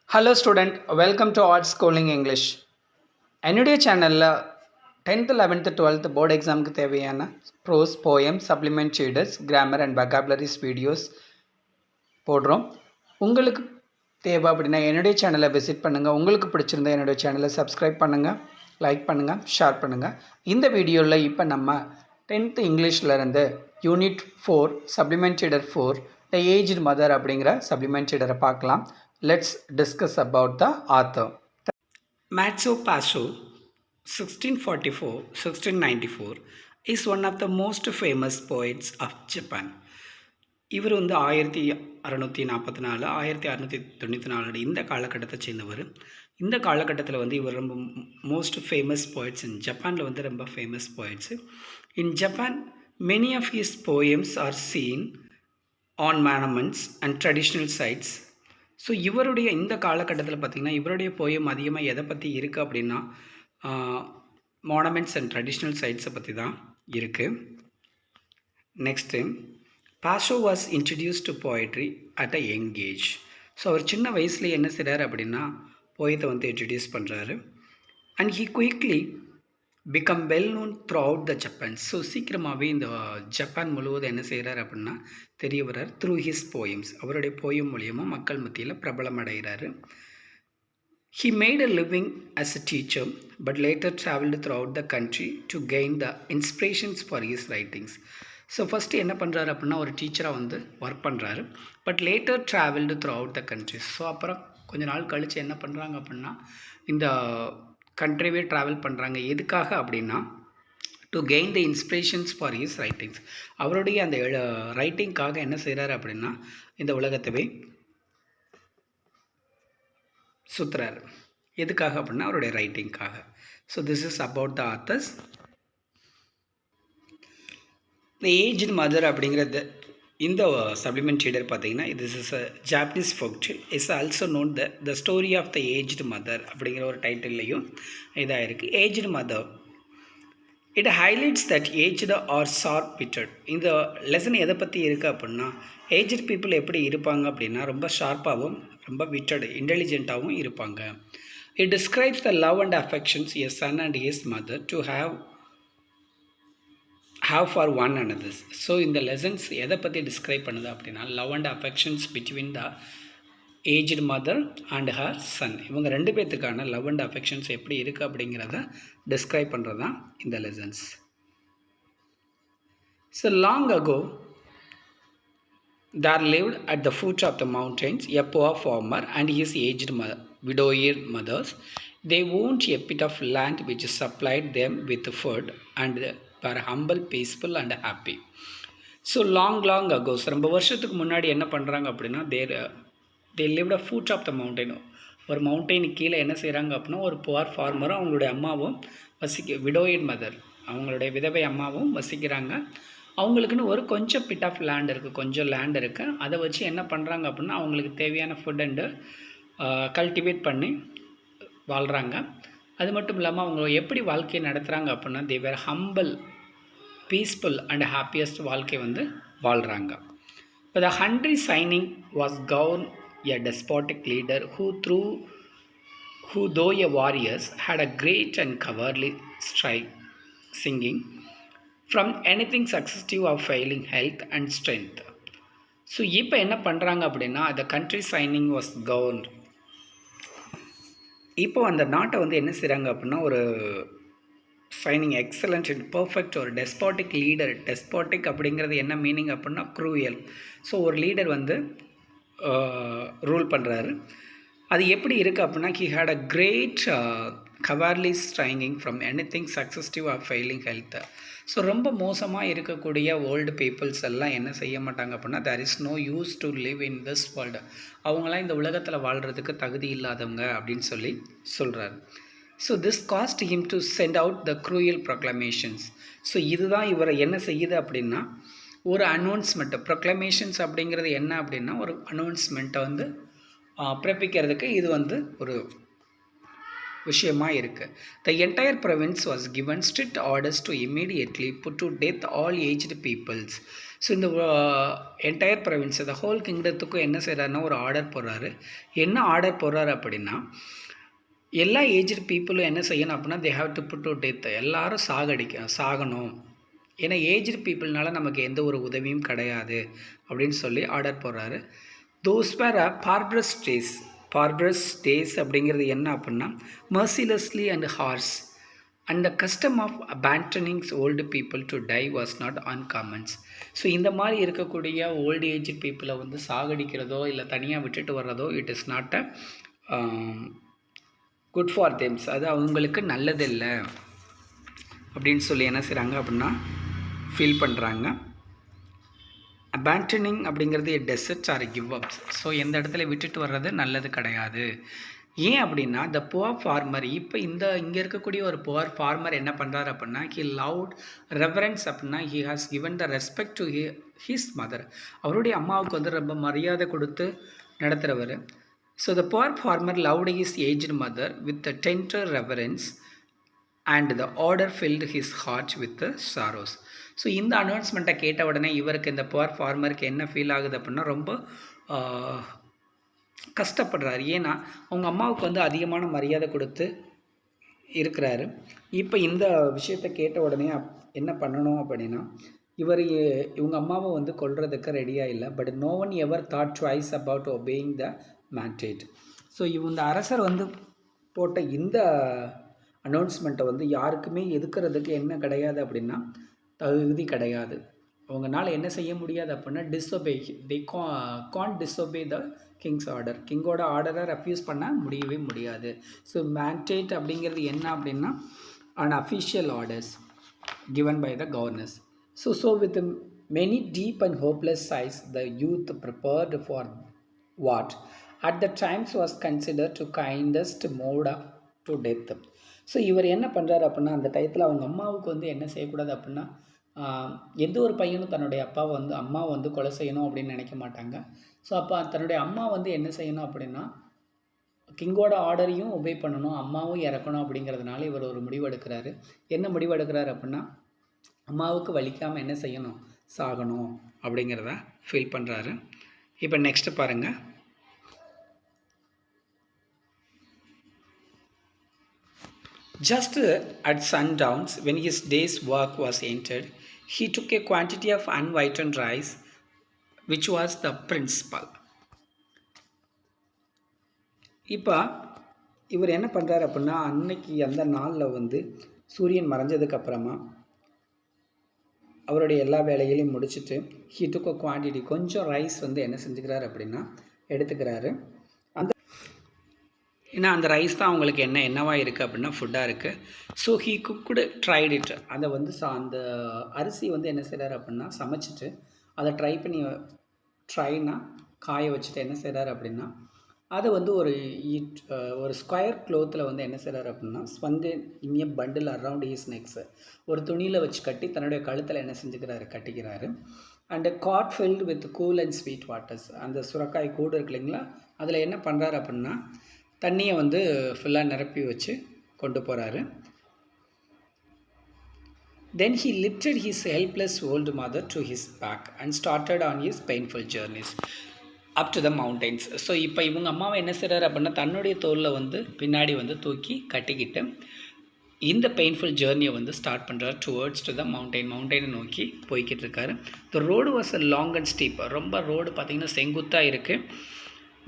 Hello student, welcome to art schooling English. என்னுடைய சேனலில் 10th 11th 12th board எக்ஸாமுக்கு தேவையான prose, poem, supplement readers, grammar and vocabularies videos போடுறோம். உங்களுக்கு தேவை அப்படின்னா என்னுடைய சேனலை விசிட் பண்ணுங்கள். உங்களுக்கு பிடிச்சிருந்தா என்னுடைய சேனலை சப்ஸ்கிரைப் பண்ணுங்கள், லைக் பண்ணுங்கள், ஷேர் பண்ணுங்கள். இந்த வீடியோவில் இப்போ நம்ம 10th இங்கிலீஷ்லேருந்து யூனிட் 4 சப்ளிமெண்ட் ரீடர் 4 த ஏஜ்டு மதர் அப்படிங்கிற சப்ளிமெண்ட் ரீடரை பார்க்கலாம். Let's discuss about the author. Matsuo Basho, 1644-1694, is one of the most famous poets of Japan. இவர் 1644 1694 இந்த காலகட்டத்தை சேர்ந்தவர். இந்த காலகட்டத்தில் இவர் ரொம்ப மோஸ்ட் ஃபேமஸ் போய்ட்ஸ் இன் ஜப்பானில் ரொம்ப famous poets. In Japan many of his poems are seen on monuments and traditional sites. So இவருடைய இந்த காலகட்டத்தில் பார்த்திங்கன்னா இவருடைய போயம் அதிகமாக எதை பற்றி இருக்குது அப்படின்னா மானுமெண்ட்ஸ் அண்ட் ட்ரெடிஷ்னல் சைட்ஸை பற்றி தான் இருக்குது. Next, Basho was introduce to poetry at a young age. So அவர் சின்ன வயசுலேயே என்ன செய்கிறார் அப்படின்னா போயத்தை இன்ட்ரடியூஸ் பண்ணுறாரு. And he quickly become well known throughout the Japan. So சீக்கிரமாகவே இந்த ஜப்பான் முழுவதும் என்ன செய்கிறார் அப்படின்னா தெரிய வர்றார் த்ரூ ஹிஸ் போயம்ஸ். அவருடைய போயம் மூலியமாக மக்கள் மத்தியில் பிரபலம் அடைகிறாரு. He made a living as a teacher but later travelled throughout the country to gain the inspirations for his writings. So first என்ன பண்ணுறாரு அப்படின்னா ஒரு டீச்சராக ஒர்க் பண்ணுறாரு. But later travelled throughout the country. So அப்புறம் கொஞ்ச நாள் கழித்து என்ன பண்ணுறாங்க அப்படின்னா இந்த கண்ட்ரிவே ட்ராவல் பண்ணுறாங்க. எதுக்காக அப்படின்னா to gain the inspirations for his writings. அவருடைய அந்த ரைட்டிங்காக என்ன செய்கிறாரு அப்படின்னா இந்த உலகத்தவே சுற்றுறாரு. எதுக்காக அப்படின்னா அவருடைய ரைட்டிங்காக. So this is about the authors. The aged mother அப்படிங்கிறது இந்த சப்ளிமெண்ட் ரீடர் பார்த்தீங்கன்னா this is a Japanese folktale. Is also known the story of the aged mother அப்படிங்கிற ஒரு டைட்டில்லையும் இதாக இருக்குது. Aged mother it highlights that aged are sharp witted. இந்த lesson எதை பற்றி இருக்குது அப்படின்னா ஏஜ்டு பீப்புள் எப்படி இருப்பாங்க அப்படின்னா ரொம்ப ஷார்ப்பாகவும் ரொம்ப விட்டட் இன்டெலிஜென்ட்டாகவும் இருப்பாங்க. It describes the love and affections a Sun and his mother to have for one another. So இந்த லெசன்ஸ் எதை பற்றி டிஸ்கிரைப் பண்ணுது அப்படின்னா love and affections between the aged mother and her Sun. இவங்க ரெண்டு பேர்த்துக்கான லவ் அண்ட் அஃபெக்ஷன்ஸ் எப்படி இருக்குது அப்படிங்கிறத டிஸ்கிரைப் பண்ணுறது தான் இந்த lessons. So long ago there lived at the foot of the mountains a poor farmer and his aged widowed mothers. They owned a bit of land which supplied them with food and were humble, peaceful and happy. So long ago, ரொம்ப வருஷத்துக்கு முன்னாடி என்ன பண்ணுறாங்க அப்படின்னா they lived at foot of the mountain. ஒரு மவுண்டெயினுக்கு கீழே என்ன செய்கிறாங்க அப்படின்னா ஒரு புவர் ஃபார்மரும் அவங்களுடைய அம்மாவும் விடோயிட் மதர் அவங்களுடைய விதவை அம்மாவும் வசிக்கிறாங்க. அவங்களுக்குன்னு ஒரு கொஞ்சம் பிட் ஆஃப் லேண்ட் இருக்குது, கொஞ்சம் லேண்ட் இருக்குது. அதை வச்சு என்ன பண்ணுறாங்க அப்படின்னா அவங்களுக்கு தேவையான ஃபுட் அண்டு கல்டிவேட் பண்ணி வாழ்கிறாங்க. அது மட்டும் இல்லாமல் அவங்க எப்படி வாழ்க்கையை நடத்துகிறாங்க அப்படின்னா they were humble, peaceful and happiest வாழ்க்கை வாழ்கிறாங்க. இப்போ the country Shinano was govern a despotic leader who though a warriors had a great and cowardly strike singing from anything successive of failing health and strength. So இப்போ என்ன பண்ணுறாங்க அப்படின்னா the country signing was governed. இப்போ அந்த நாட்டை என்ன செய்கிறாங்க அப்படின்னா ஒரு சைனிங் எக்ஸலண்ட் அண்ட் பர்ஃபெக்ட் ஒரு டெஸ்பாட்டிக் லீடர். டெஸ்பாட்டிக் அப்படிங்கிறது என்ன மீனிங் அப்படின்னா க்ரூயல். ஸோ ஒரு லீடர் ரூல் பண்ணுறாரு. அது எப்படி இருக்குது அப்படின்னா he had a great cowardly shrinking from anything suggestive or failing health. So ரொம்ப மோசமாக இருக்கக்கூடிய ஓல்டு பீப்புள்ஸ் எல்லாம் என்ன செய்ய மாட்டாங்க அப்படின்னா there is no use to live in this world. அவங்களாம் இந்த உலகத்தில் வாழ்கிறதுக்கு தகுதி இல்லாதவங்க அப்படின்னு சொல்கிறாரு. So this caused him to send out the cruel proclamations. So இதுதான் இவரை என்ன செய்யுது அப்படின்னா ஒரு அனௌன்ஸ்மெண்ட்டு. ப்ரொக்ளமேஷன்ஸ் அப்படிங்கிறது என்ன அப்படின்னா ஒரு அனௌன்ஸ்மெண்ட்டை பிறப்பிக்கிறதுக்கு இது ஒரு விஷயமா இருக்குது. The entire province was given strict orders to immediately put to death all aged peoples. So இந்த என்டையர் ப்ரொவின்ஸ் த ஹோல் கிங்டத்துக்கும் என்ன செய்கிறாருன்னா ஒரு ஆர்டர் போடுறாரு. என்ன ஆர்டர் போடுறாரு அப்படின்னா, எல்லா ஏஜ்டு பீப்புளும் என்ன செய்யணும் அப்படின்னா they have to put to death, எல்லாரும் சாகணும். ஏன்னா ஏஜ்டு பீப்புள்னால நமக்கு எந்த ஒரு உதவியும் கிடையாது அப்படின்னு சொல்லி ஆர்டர் போடுறாரு. தோஸ் வேர் பார்பரஸ் டேஸ் அப்படிங்கிறது என்ன அப்படின்னா mercilessly and harsh and the custom of abandonings old people to die was not uncommons. So இந்த மாதிரி இருக்கக்கூடிய ஓல்டு ஏஜ் பீப்புளை வந்து சாகடிக்கிறதோ இல்லை தனியாக விட்டுட்டு வர்றதோ it is not a good for thems, அது அவங்களுக்கு நல்லதில்லை அப்படின்னு சொல்லி என்ன செய்கிறாங்க அப்படின்னா ஃபீல் பண்ணுறாங்க. அபேண்டனிங் அப்படிங்கிறது deserts or give ups. So எந்த இடத்துல விட்டுட்டு வர்றது நல்லது கிடையாது. ஏன் அப்படின்னா த புவர் ஃபார்மர், இப்போ இங்கே இருக்கக்கூடிய ஒரு புவர் ஃபார்மர் என்ன பண்ணுறாரு அப்படின்னா ஹி லவுட் ரெவரன்ஸ் அப்படின்னா he has given the respect to his mother. அவருடைய அம்மாவுக்கு வந்து ரொம்ப மரியாதை கொடுத்து நடத்துகிறவர். So the poor farmer loved his aged mother with the tender reverence and the order filled his heart with sorrows. So இந்த அனௌன்ஸ்மெண்ட்டை கேட்ட உடனே இவருக்கு இந்த புவர் ஃபார்மருக்கு என்ன ஃபீல் ஆகுது அப்படின்னா ரொம்ப கஷ்டப்படுறாரு. ஏன்னா அவங்க அம்மாவுக்கு வந்து அதிகமான மரியாதை கொடுத்து இருக்கிறாரு. இப்போ இந்த விஷயத்தை கேட்ட உடனே என்ன பண்ணணும் அப்படின்னா இவங்க அம்மாவை வந்து கொல்றதுக்கு ரெடியாக இல்லை. But no one ever thought twice about obeying the mandate. So இந்த அரசர் வந்து போட்ட இந்த அனௌன்ஸ்மெண்ட்டை வந்து யாருக்குமே எதுக்கிறதுக்கு என்ன கிடையாது அப்படின்னா தகுதி கிடையாது. அவங்களால என்ன செய்ய முடியாது அப்படின்னா disobey, they can't disobey the king's order. கிங்கோட ஆர்டரை ரெஃப்யூஸ் பண்ண முடியவே முடியாது. ஸோ மேண்டேட் அப்படிங்கிறது என்ன அப்படின்னா an official orders given by the governors. So with many deep and hopeless sighs the youth prepared for what at the times was considered to kindest mode of to death. So இவர் என்ன பண்ணுறாரு அப்படின்னா அந்த டயத்தில் அவங்க அம்மாவுக்கு வந்து என்ன செய்யக்கூடாது அப்படின்னா எந்த ஒரு பையனும் தன்னுடைய அம்மாவை வந்து கொலை செய்யணும் அப்படின்னு நினைக்க மாட்டாங்க. ஸோ அப்போ தன்னுடைய அம்மா வந்து என்ன செய்யணும் அப்படின்னா கிங்கோட ஆர்டரையும் ஒபே பண்ணணும், அம்மாவும் இறக்கணும் அப்படிங்கிறதுனால இவர் ஒரு முடிவு எடுக்கிறாரு. என்ன முடிவு எடுக்கிறாரு அப்படின்னா அம்மாவுக்கு வலிக்காமல் என்ன செய்யணும், சாகணும் அப்படிங்கிறத ஃபீல் பண்ணுறாரு. இப்போ நெக்ஸ்ட்டு பாருங்கள். Just at sundowns, when his day's work was ended, he took a quantity of unwhitened rice, which was the principal. இப்போ இவர் என்ன பண்ணுறாரு அப்படின்னா அன்னைக்கு அந்த நாளில் வந்து சூரியன் மறைஞ்சதுக்கப்புறமா அவருடைய எல்லா வேலைகளையும் முடிச்சுட்டு ஹீ டுக் அ குவான்டிட்டி, கொஞ்சம் ரைஸ் வந்து என்ன செஞ்சுக்கிறாரு அப்படின்னா எடுத்துக்கிறாரு. ஏன்னா அந்த ரைஸ் தான் அவங்களுக்கு என்னவாக இருக்குது அப்படின்னா ஃபுட்டாக இருக்குது. So he cooked dried it, அதை வந்து அந்த அரிசி வந்து என்ன செய்கிறாரு அப்படின்னா சமைச்சிட்டு அதை ட்ரைனா காய வச்சுட்டு என்ன செய்கிறாரு அப்படின்னா அதை வந்து ஒரு ஸ்கொயர் க்ளோத்தில் வந்து என்ன செய்கிறாரு அப்படின்னா swung in a bundle around his necks, ஒரு துணியில் வச்சு கட்டி தன்னுடைய கழுத்தில் என்ன செஞ்சுக்கிறாரு, கட்டிக்கிறாரு. And gourd filled with cool and sweet waters, அந்த சுரக்காய் கூடு இருக்கு இல்லைங்களா, அதில் என்ன பண்ணுறாரு அப்படின்னா தண்ணியை வந்து ஃபுல்லாக நிரப்பி வச்சு கொண்டு போகிறாரு. Then he lifted his helpless old mother to his back and started on his painful journeys up to the mountains. So இப்போ இவங்க அம்மாவை என்ன செய்கிறாரு அப்படின்னா தன்னுடைய தோளில் வந்து பின்னாடி வந்து தூக்கி கட்டிக்கிட்டு இந்த பெயின்ஃபுல் ஜேர்னியை வந்து ஸ்டார்ட் பண்ணுறாரு டுவர்ட்ஸ் டு த மவுண்டெயினை நோக்கி போய்கிட்டு இருக்காரு. The road was a long and steep, ரொம்ப ரோடு பார்த்திங்கன்னா செங்குத்தாக இருக்குது.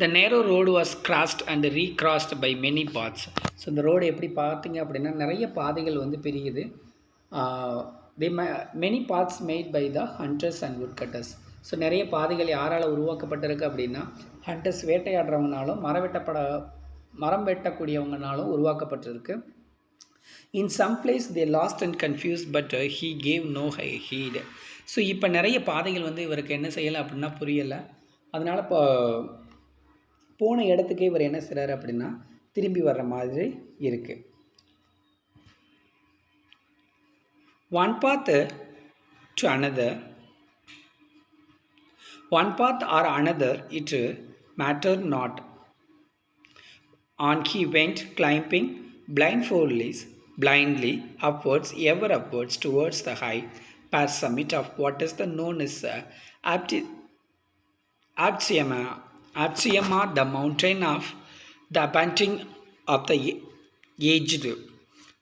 The narrow road was crossed and recrossed by many paths. So இந்த ரோடு எப்படி பார்த்தீங்க அப்படின்னா நிறைய பாதைகள் வந்து பிரியுது. Many paths made by the hunters and woodcutters. So நிறைய பாதைகள் யாரால் உருவாக்கப்பட்டிருக்கு அப்படின்னா ஹண்டர்ஸ் வேட்டையாடுறவங்கனாலும் மரம் வெட்டக்கூடியவங்கனாலும் உருவாக்கப்பட்டிருக்கு. In some place they lost and confuse but he gave no heed. So இப்போ நிறைய பாதைகள் வந்து இவருக்கு என்ன செய்யலை அப்படின்னா புரியலை. அதனால் இப்போ போன இடத்துக்கே இவர் என்ன செய்கிறாரு அப்படின்னா திரும்பி வர்ற மாதிரி இருக்குது. One path or another it mattered not. On he went, climbing blindly upwards, ever upwards towards the high pass summit of what is the known as Atsuyama, the mountain of the abandoning of the aged.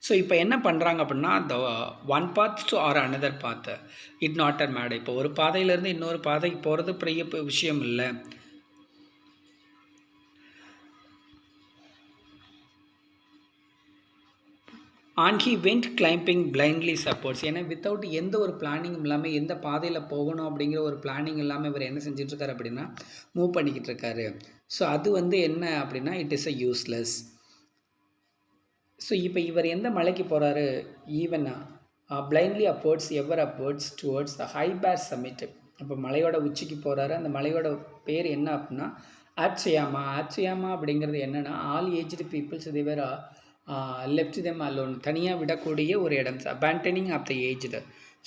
So இப்போ என்ன பண்ணுறாங்க அப்படின்னா the one path to or another path it not a மேடை. இப்போ ஒரு பாதையிலேருந்து இன்னொரு பாதைக்கு போகிறது பெரிய விஷயம் இல்லை. And he went climbing blindly supports. ஏன்னா வித்தவுட் எந்த ஒரு பிளானிங்கும் இல்லாமல் எந்த பாதையில் போகணும் அப்படிங்கிற ஒரு பிளானிங் இல்லாமல் இவர் என்ன செஞ்சிட்ருக்காரு அப்படின்னா மூவ் பண்ணிக்கிட்டு இருக்காரு. ஸோ அது என்ன அப்படின்னா it is a useless. So இப்போ இவர் எந்த மலைக்கு போகிறாரு? Blindly upwards ever upwards towards the high பேர் சமிட். இப்போ மலையோட உச்சிக்கு போகிறாரு. அந்த மலையோட பேர் என்ன அப்படின்னா ஆட்சியாமா. ஆட்சியாமா அப்படிங்கிறது என்னென்னா all aged peoples they were left them alone. தனியாக விடக்கூடிய ஒரு இடம். Abandoning of the aged.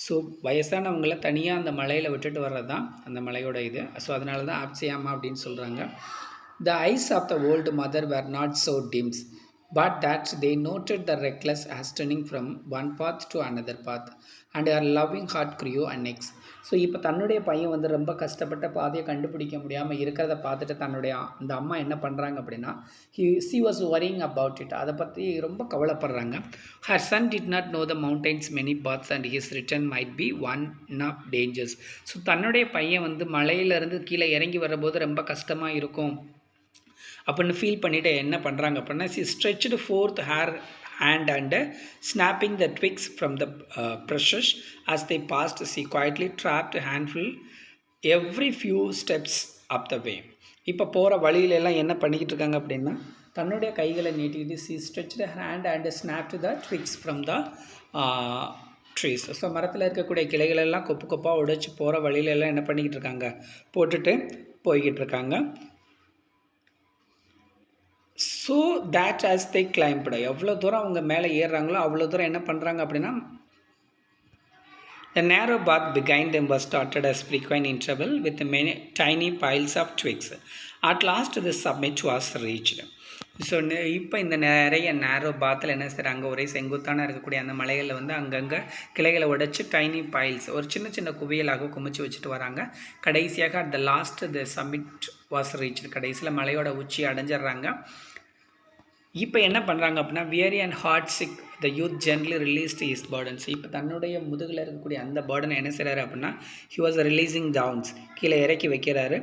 So வயசானவங்கள தனியாக அந்த மலையில் விட்டுட்டு வர்றது தான் அந்த மலையோட இது. ஸோ அதனால தான் ஆப்சியாமா அப்படின்னு சொல்கிறாங்க. The eyes of the old mother were not so dims but that they noted the reckless hastening from one path to another path and her loving heart grew next. So இப்போ தன்னுடைய பையன் ரொம்ப கஷ்டப்பட்ட பாதையை கண்டுபிடிக்க முடியாமல் இருக்கிறத பார்த்துட்டு தன்னுடைய அந்த அம்மா என்ன பண்ணுறாங்க அப்படின்னா she was worrying about it. அதை பற்றி ரொம்ப கவலைப்படுறாங்க. her son did not know the mountains many paths and his return might be one of dangers. So தன்னுடைய பையன் மலையிலேருந்து கீழே இறங்கி வரும்போது ரொம்ப கஷ்டமாக இருக்கும் அப்படின்னு ஃபீல் பண்ணிவிட்டு என்ன பண்ணுறாங்க அப்படின்னா she stretched forth her hand and snapping the twigs from the brushes as they passed, she quietly trapped a handful every few steps up the way. இப்போ போகிற வழியிலெல்லாம் என்ன பண்ணிக்கிட்டு இருக்காங்க அப்படின்னா தன்னுடைய கைகளை நீட்டிக்கிட்டு she stretched her hand and snapped the twigs from the trees. So மரத்தில் இருக்கக்கூடிய கிளைகளெல்லாம் கொப்பு கொப்பாக உடைச்சி போகிற வழியிலெல்லாம் என்ன பண்ணிக்கிட்டு இருக்காங்க போட்டுட்டு போய்கிட்டு இருக்காங்க. So that as they climbed. எவ்வளோ தூரம் அவங்க மேலே ஏறுறாங்களோ அவ்வளோ தூரம் என்ன பண்ணுறாங்க அப்படின்னா the narrow path behind them was started as frequent interval with many tiny piles of twigs. At last the summit was reached. So இப்போ இந்த நிறைய நேரோ பாத்தில் என்ன செய்கிறாங்க ஒரே செங்குத்தான இருக்கக்கூடிய அந்த மலைகளில் அங்கங்கே கிளைகளை உடைச்சி டைனி பைல்ஸ் ஒரு சின்ன சின்ன குவியலாக குமிச்சு வச்சுட்டு வராங்க. கடைசியாக at the last the summit was reach. கடைசியில் மலையோட உச்சி அடைஞ்சிட்றாங்க. இப்போ என்ன பண்ணுறாங்க அப்படின்னா weary and heart sick the youth generally released his burdens. இப்போ தன்னுடைய முதுகில் இருக்கக்கூடிய அந்த பர்டனை என்ன செய்கிறாரு அப்படின்னா ஹி வாஸ் ரிலீஸிங் டவுன்ஸ், கீழே இறக்கி வைக்கிறாரு.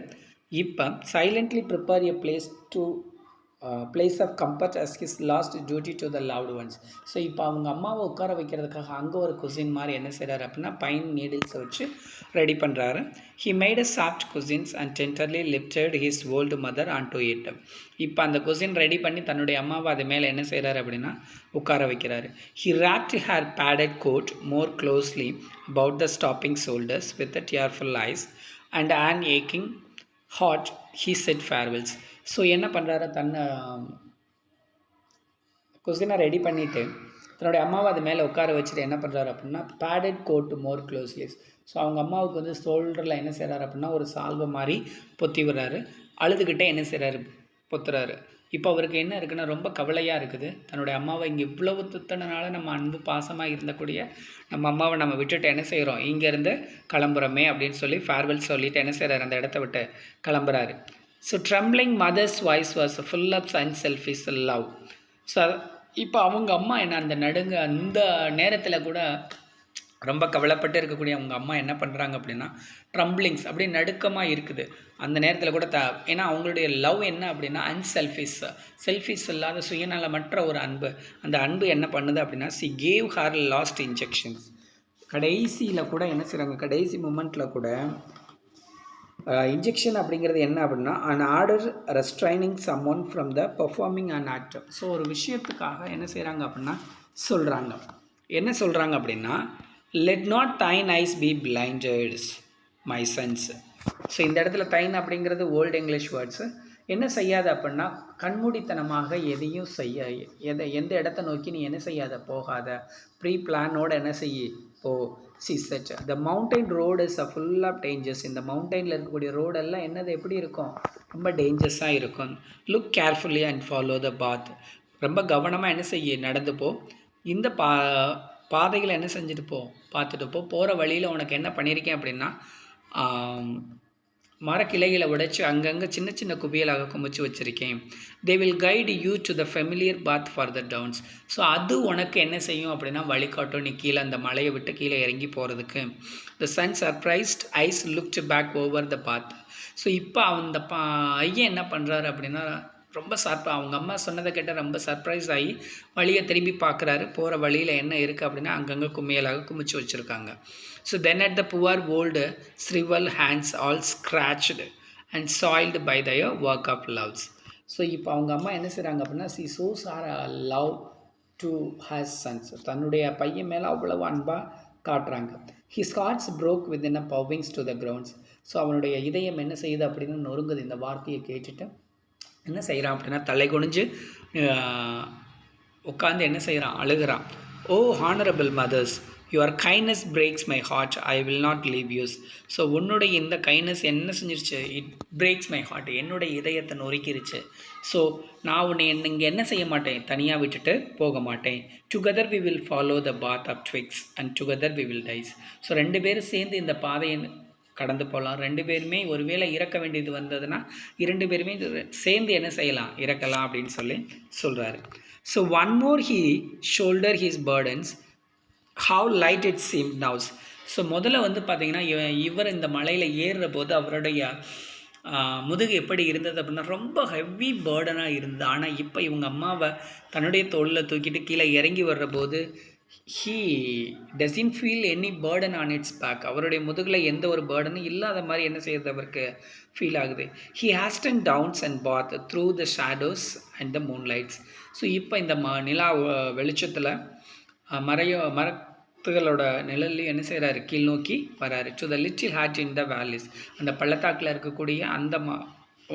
இப்போ silently prepare a place of comfort as his last duty to the loved ones. So இப்போ அவங்க அம்மாவை உட்கார வைக்கிறதுக்காக அங்கே ஒரு குசின் மாதிரி என்ன செய்கிறாரு அப்படின்னா பைன் நீடில்ஸை வச்சு ரெடி பண்ணுறாரு. He made a soft cushions and tenderly lifted his old mother onto it. இப்போ அந்த குசின் ரெடி பண்ணி தன்னுடைய அம்மாவை அது மேலே என்ன செய்கிறாரு அப்படின்னா உட்கார வைக்கிறாரு. He wrapped her padded coat more closely about the stooping shoulders with a tearful eyes and an ஏக்கிங் heart he said farewells. So என்ன பண்ணுறாரு தன்னை குசினை ரெடி பண்ணிவிட்டு தன்னுடைய அம்மாவை அது மேலே உட்கார வச்சுட்டு என்ன பண்ணுறாரு அப்படின்னா பேடட் கோட் மோர் க்ளோஸ்லிஸ். ஸோ அவங்க அம்மாவுக்கு ஷோல்டரில் என்ன செய்கிறாரு அப்படின்னா ஒரு சால்வை மாதிரி பொத்தி விடுறாரு. அழுதுகிட்டே என்ன செய்கிறாரு பொத்துறாரு. இப்போ அவருக்கு என்ன இருக்குன்னா ரொம்ப கவலையாக இருக்குது. தன்னுடைய அம்மாவை இங்கே இவ்வளவு துத்தனால நம்ம அன்பு பாசமாக இருந்தக்கூடிய நம்ம அம்மாவை நம்ம விட்டுட்டு என்ன செய்கிறோம் இங்கேருந்து கிளம்புறோமே அப்படின்னு சொல்லி ஃபேர்வெல் சொல்லிவிட்டு என்ன செய்கிறாரு அந்த இடத்த விட்டு கிளம்புறாரு. So trembling mother's voice was full of unselfish love. So இப்போ அவங்க அம்மா என்ன அந்த நேரத்தில் கூட ரொம்ப கவலைப்பட்டு இருக்கக்கூடிய அவங்க அம்மா என்ன பண்ணுறாங்க அப்படின்னா ட்ரம்பிளிங்ஸ் அப்படி நடுக்கமாக இருக்குது. அந்த நேரத்தில் கூட ஏன்னா அவங்களுடைய லவ் என்ன அப்படின்னா செல்ஃபிஷ் இல்லாத சுயநலமற்ற ஒரு அன்பு. அந்த அன்பு என்ன பண்ணுது அப்படின்னா C cave her last injections. கடைசியில் கூட என்ன செய்கிறாங்க கடைசி மூமெண்ட்டில் கூட இன்ஜெக்ஷன் அப்படிங்கிறது என்ன அப்படின்னா an order restraining someone from the performing an act. So ஒரு விஷயத்துக்காக என்ன செய்கிறாங்க அப்படின்னா என்ன சொல்கிறாங்க அப்படின்னா let not thine eyes be blinded my sons. So இந்த இடத்துல தைன் அப்படிங்கிறது ஓல்டு இங்கிலீஷ் வேர்ட்ஸு. என்ன செய்யாத அப்படின்னா கண்மூடித்தனமாக எதையும் எந்த இடத்த நோக்கி நீ என்ன செய்யாத போகாத, ப்ரீ பிளானோட என்ன செய்ய போ. she said the mountain road is full of dangers. இந்த மவுண்டெயினில் இருக்கக்கூடிய ரோடெல்லாம் என்னது எப்படி இருக்கும் ரொம்ப டேஞ்சர்ஸாக இருக்கும். look carefully and follow the path ரொம்ப கவனமாக என்ன செய்ய நடந்து போ. இந்த பாதைகளை என்ன செஞ்சுட்டு போ, பார்த்துட்டு போ. போகிற வழியில் உனக்கு என்ன பண்ணியிருக்கேன் அப்படின்னா, மரக்கிளைகளை உடைச்சி அங்கங்கே சின்ன சின்ன குவியலாக குமிச்சு வச்சுருக்கேன். They will guide you to the familiar path far the towns. So அது உனக்கு என்ன செய்யும் அப்படின்னா வழிகாட்டும் நீ கீழே அந்த மலையை விட்டு கீழே இறங்கி போகிறதுக்கு. The son surprised eyes looked back over the path. So இப்போ அந்த ஐயன் என்ன பண்ணுறாரு அப்படின்னா ரொம்ப அவங்க அம்மா சொன்னதை கேட்டால் ரொம்ப சர்ப்ரைஸ் ஆகி வழியை திரும்பி பார்க்குறாரு. போகிற வழியில் என்ன இருக்குது அப்படின்னா அங்கங்கே கும்மியலாக குமிச்சு வச்சுருக்காங்க. So then at the poor old shrivel hands all scratched and soiled by their work of loves. So இப்போ அவங்க அம்மா என்ன செய்கிறாங்க அப்படின்னா she shows her love to his sons. தன்னுடைய பையன் மேலே அவ்வளவு அன்பாக காட்டுறாங்க. His heart's broke with in a bowings to the grounds. So அவனுடைய இதயம் என்ன செய்யுது அப்படின்னு நொறுங்குது. இந்த வார்த்தையை கேட்டுட்டு என்ன செய்கிறான் அப்படின்னா தலை குனிஞ்சு உட்காந்து என்ன செய்கிறான், அழுகிறான். Oh honourable mothers, your kindness breaks my heart, I will not leave you. So உன்னுடைய இந்த கைண்ட்னஸ் என்ன செஞ்சிருச்சு, இட் பிரேக்ஸ் மை ஹார்ட், என்னுடைய இதயத்தை நொறுக்கிருச்சு. ஸோ நான் உன்னை இங்கே என்ன செய்ய மாட்டேன், தனியாக விட்டுட்டு போக மாட்டேன். Together we will follow the path of twigs and together we will dies. So 2 பேரும் சேர்ந்து இந்த பாதையை கடந்து போகலாம். 2 பேருமே ஒருவேளை இறக்க வேண்டியது வந்ததுன்னா 2 பேருமே சேர்ந்து என்ன செய்யலாம், இறக்கலாம் அப்படின்னு சொல்கிறாரு. So one more he shoulder he's burdens how light it seem knows. So முதல்ல வந்து பார்த்திங்கன்னா இவர் இந்த மலையில் ஏறுற போது அவருடைய முதுகு எப்படி இருந்தது அப்படின்னா ரொம்ப ஹெவி பேர்டனாக இருந்தது. ஆனால் இப்போ இவங்க அம்மாவை தன்னுடைய தோளில் தூக்கிட்டு கீழே இறங்கி வர்ற போது he doesn't feel any burden on its back. அவருடைய முதுகில் எந்த ஒரு பேர்டனும் இல்லாத மாதிரி என்ன செய்யறது அவருக்கு ஃபீல் ஆகுது. he hastened downs and bath through the shadows and the moonlights. So இப்போ இந்த நிலா வெளிச்சத்தில் மரத்துகளோட நிழல்லையும் என்ன செய்கிறாரு, கீழ் நோக்கி வராரு. டு த லிட்டில் ஹாட் இன் த வேலிஸ், அந்த பள்ளத்தாக்கில் இருக்கக்கூடிய அந்த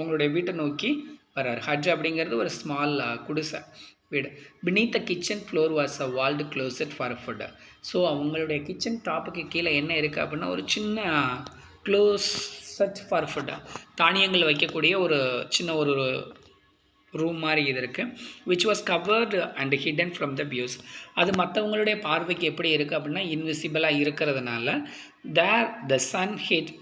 உங்களுடைய வீட்டை நோக்கி வராரு. ஹஜ் அப்படிங்கிறது ஒரு ஸ்மால் குடிசை வீடு. beneath the kitchen floor was a walled closet for food. So அவங்களுடைய கிச்சன் டாப்புக்கு கீழே என்ன இருக்குது அப்படின்னா ஒரு சின்ன க்ளோசட் ஃபார் ஃபுட், தானியங்கள் வைக்கக்கூடிய ஒரு சின்ன ஒரு ரூம் மாதிரி இது இருக்குது. Which was covered and hidden from the views. அது மற்றவங்களுடைய பார்வைக்கு எப்படி இருக்குது அப்படின்னா இன்விசிபிளாக இருக்கிறதுனால there the son hid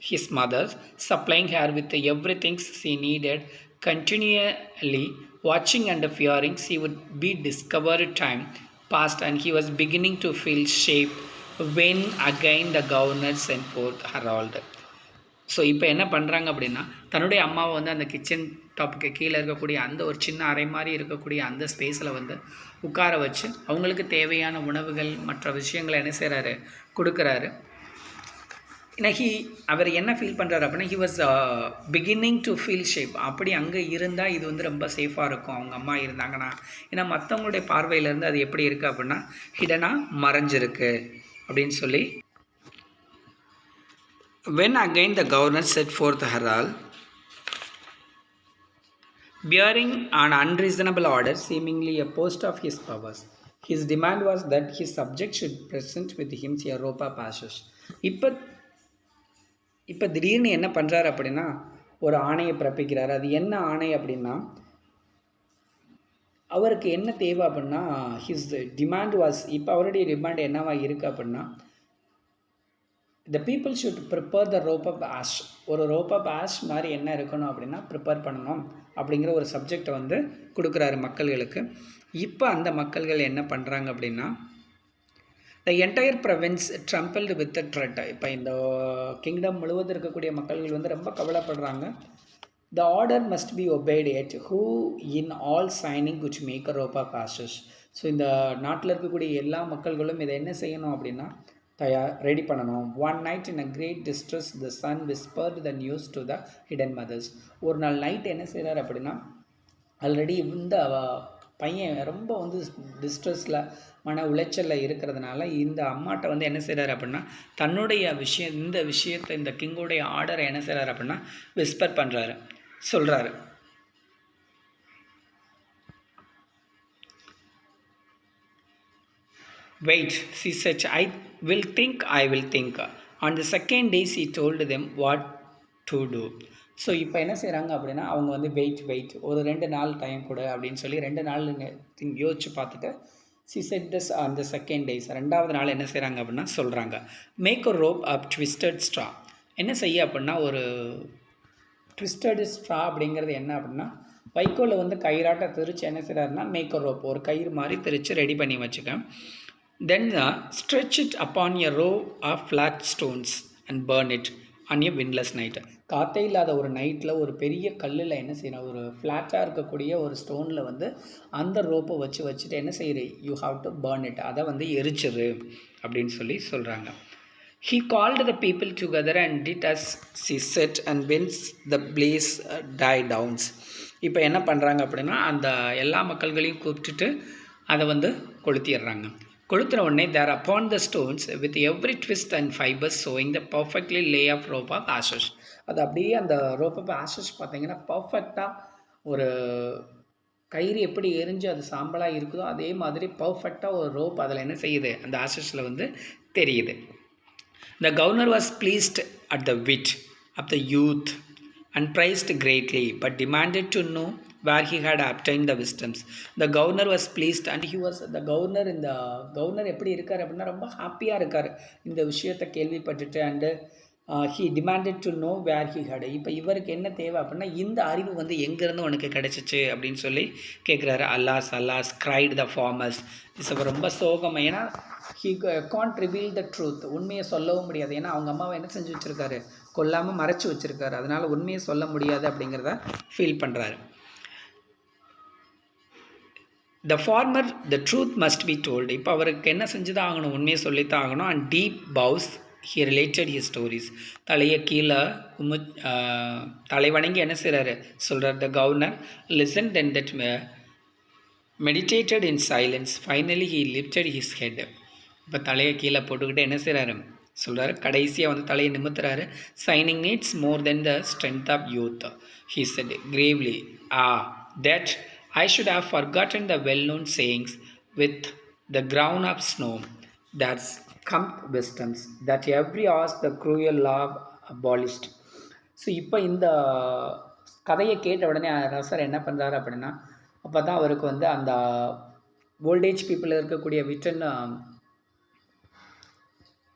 his mother, supplying her with everything she needed, continually watching and fearing she would be discovered. Time passed and he was beginning to feel shape when again the governor sent forth herald. So இப்போ என்ன பண்ணுறாங்க அப்படின்னா தன்னுடைய அம்மாவை வந்து அந்த kitchen டாப்புக்கு கீழே இருக்கக்கூடிய அந்த ஒரு சின்ன அறை மாதிரி இருக்கக்கூடிய அந்த ஸ்பேஸில் வந்து உட்கார வச்சு அவங்களுக்கு தேவையான உணவுகள் மற்ற விஷயங்களை என்ன செய்கிறாரு, கொடுக்குறாரு. ஏன்னா அவர் என்ன ஃபீல் பண்ணுறாரு அப்படின்னா he was beginning to feel shape. அப்படி அங்கே இருந்தால் இது வந்து ரொம்ப சேஃபாக இருக்கும் அவங்க அம்மா இருந்தாங்கன்னா. ஏன்னா மற்றவங்களுடைய பார்வையிலேருந்து அது எப்படி இருக்குது அப்படின்னா ஹிடனாக மறைஞ்சிருக்கு அப்படின்னு சொல்லி. when again the governor set forth herald bearing an unreasonable order seemingly opposed of his powers. His demand was that his subjects should present with him a rope of ashes. இப்போ திடீர்னு என்ன பண்ணுறாரு அப்படின்னா ஒரு ஆணையை பிறப்பிக்கிறார். அது என்ன ஆணை அப்படின்னா அவருக்கு என்ன தேவை அப்படின்னா ஹிஸ் டிமாண்ட் வாஸ், இப்போ அவருடைய டிமாண்ட் என்னவா இருக்குது அப்படின்னா the people should prepare the rope of ash. ஒரு ரோப் ஆஃப் ஆஷ் மாதிரி என்ன இருக்கணும் அப்படின்னா ப்ரிப்பேர் பண்ணணும் அப்படிங்கிற ஒரு சப்ஜெக்டை வந்து கொடுக்குறாரு மக்கள்களுக்கு. இப்போ அந்த மக்கள்கள் என்ன பண்ணுறாங்க அப்படின்னா the entire province trembled with the dread. இப்போ இந்த கிங்டம் முழுவதும் இருக்கக்கூடிய மக்கள்கள் வந்து ரொம்ப கவலைப்படுறாங்க. The order must be obeyed yet who in all Shinano which make a rope of ashes. So இந்த நாட்டில் இருக்கக்கூடிய எல்லா மக்கள்களும் இதை என்ன செய்யணும் அப்படின்னா ரெடி பண்ணணும். One night in a great distress the son whispered the news to the hidden mothers. ஒரு நாள் நைட் என்ன செய்கிறார் அப்படின்னா ஆல்ரெடி இந்த பையன் ரொம்ப வந்து டிஸ்ட்ரெஸில் மன உளைச்சலில் இருக்கிறதுனால இந்த அம்மாட்ட வந்து என்ன செய்கிறார் அப்படின்னா தன்னுடைய இந்த விஷயத்தை இந்த கிங்கோடைய ஆர்டரை என்ன செய்கிறார் அப்படின்னா விஸ்பர் பண்ணுறாரு, சொல்கிறாரு. Wait, she said, I will think. On the second day, she told them what to do. So இப்போ என்ன செய்கிறாங்க அப்படின்னா அவங்க வந்து வெயிட் ஒரு 2 நாள் டைம் கொடு அப்படின்னு சொல்லி 2 நாள் யோசிச்சு பார்த்துட்டு சி செட் திஸ் அந்த செகண்ட் டேஸ் 2வது நாள் என்ன செய்கிறாங்க அப்படின்னா சொல்கிறாங்க make a rope up twisted straw. என்ன செய்ய அப்படின்னா ஒரு ட்விஸ்டட் ஸ்ட்ரா அப்படிங்கிறது என்ன அப்படின்னா வைக்கோலில் வந்து கயிறாட்ட திரிச்சு என்ன செய்கிறாருன்னா மேக் அ ரோப் ஒரு கயிறு மாதிரி திரிச்சு ரெடி பண்ணி வச்சுக்கேன். Then stretch it upon a row of flat stones and burn it on a windless night. காற்றே இல்லாத ஒரு நைட்டில் ஒரு பெரிய கல்லில் என்ன செய்யணும் ஒரு ஃப்ளாட்டாக இருக்கக்கூடிய ஒரு ஸ்டோனில் வந்து அந்த ரோப்பை வச்சுட்டு என்ன செய்யுது you have to burn it அதை வந்து எரிச்சிரு அப்படின்னு சொல்லி சொல்கிறாங்க. He called the people together and did as she said and when the blaze died down. இப்போ என்ன பண்ணுறாங்க அப்படின்னா அந்த எல்லா மக்கள்களையும் கூப்பிட்டுட்டு அதை வந்து கொளுத்திடுறாங்க. கொளுத்துற உடனே there upon the stones with every twist and fibres showing the perfectly lay of rope of ashes. அது அப்படியே அந்த ரோப் ஆஃப் ஆஷஸ் பார்த்தீங்கன்னா பர்ஃபெக்டாக ஒரு கயிறு எப்படி எரிஞ்சு அது சாம்பலாக இருக்குதோ அதே மாதிரி பர்ஃபெக்டாக ஒரு ரோப் அதில் என்ன செய்யுது அந்த ஆஷஸில் வந்து தெரியுது. The governor was pleased at the wit of the youth and praised greatly, but demanded to know where he had obtained the wisdoms. The governor was pleased and he was the governor in the governor எப்படி இருக்கார் அப்படின்னா ரொம்ப ஹாப்பியாக இருக்கார் இந்த விஷயத்தை கேள்விப்பட்டுட்டு and he demanded to know where he had. இப்போ இவருக்கு என்ன தேவை அப்படின்னா இந்த அறிவு வந்து எங்கேருந்து உனக்கு கிடைச்சிச்சு அப்படின்னு சொல்லி கேட்குறாரு. அல்லாஸ் cried the farmers. இது ரொம்ப சோகம். ஏன்னா he can't reveal the truth. உண்மையை சொல்லவும் முடியாது. ஏன்னா அவங்க அம்மாவை என்ன செஞ்சு வச்சுருக்காரு கொல்லாமல் மறைச்சி வச்சுருக்காரு. அதனால் உண்மையை சொல்ல முடியாது அப்படிங்கிறத ஃபீல் பண்ணுறாரு. The farmer the truth must be told. இப்போ அவருக்கு என்ன செஞ்சு தான் ஆகணும் உண்மையை சொல்லித்தான் ஆகணும். And deep bows he related his stories. தலையை கீழே தலை வணங்கி என்ன செய்கிறாரு சொல்கிறார். The governor listen then that meditated in silence finally he lifted his head. இப்போ தலையை கீழே போட்டுக்கிட்டு என்ன செய்கிறாரு சொல்கிறாரு. கடைசியாக வந்து தலையை நிமித்துறாரு. Shinano needs more than the strength of youth he said gravely. That I should have forgotten the well-known sayings with the ground of snow that's come wisdoms that every hour the cruel law abolished. So இப்போ இந்த கதையை கேட்ட உடனே அரசர் என்ன பண்ணுறாரு அப்படின்னா அப்போ தான் அவருக்கு வந்து அந்த ஓல்டேஜ் பீப்புளில் இருக்கக்கூடிய விட்டன்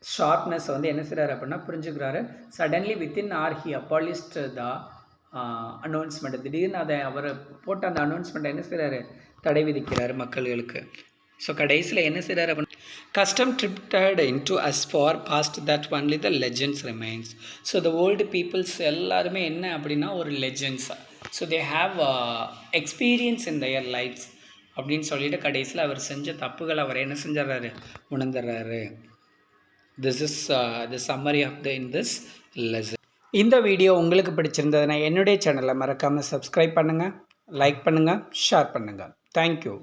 ஷார்ப்னஸ் வந்து என்ன செய்கிறாரு அப்படின்னா புரிஞ்சுக்கிறாரு. Suddenly within hour he abolished the announcement. திடீர்னு அதை அவர் போட்ட அந்த அனௌன்ஸ்மெண்ட்டை என்ன செய்கிறாரு தடை விதிக்கிறார் மக்கள்களுக்கு. ஸோ கடைசியில் என்ன செய்கிறார் அப்படின்னா custom drifted into as far past that only the legends remains. So the old peoples எல்லாருமே என்ன அப்படின்னா ஒரு legends. So they have experience in their lives அப்படின்னு சொல்லிட்டு கடைசியில் அவர் செஞ்ச தப்புகள் அவர் என்ன செஞ்சிடறாரு உணர்ந்துடுறாரு. This is the summary of the in this lesson. இந்த வீடியோ உங்களுக்கு பிடிச்சிருந்ததுன்னா என்னுடைய சேனலை மறக்காமல் சப்ஸ்கிரைப் பண்ணுங்கள், லைக் பண்ணுங்கள், ஷேர் பண்ணுங்கள். தேங்க்யூ.